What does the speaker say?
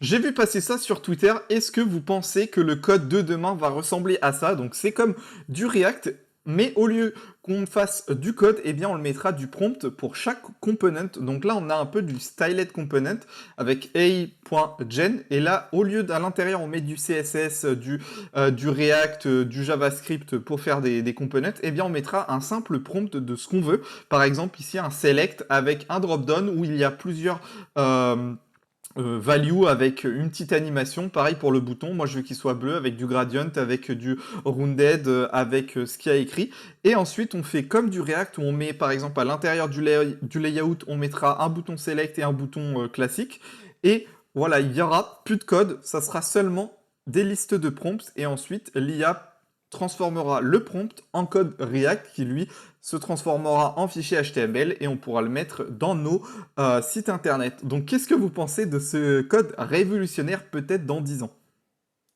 J'ai vu passer ça sur Twitter. Est-ce que vous pensez que le code de demain va ressembler à ça? Donc c'est comme du React, mais au lieu qu'on fasse du code, eh bien on le mettra du prompt pour chaque component. Donc là on a un peu du styled component avec a.gen et là au lieu d'à l'intérieur on met du CSS, du React, du JavaScript pour faire des components, eh bien on mettra un simple prompt de ce qu'on veut. Par exemple ici un select avec un drop-down où il y a plusieurs value avec une petite animation, pareil pour le bouton, moi je veux qu'il soit bleu avec du gradient, avec du rounded, avec ce qu'il y a écrit. Et ensuite on fait comme du React où on met par exemple à l'intérieur du layout, on mettra un bouton select et un bouton classique. Et voilà, il y aura plus de code, ça sera seulement des listes de prompts et ensuite l'IA transformera le prompt en code React qui lui se transformera en fichier HTML et on pourra le mettre dans nos site internet. Donc qu'est-ce que vous pensez de ce code révolutionnaire peut-être dans 10 ans?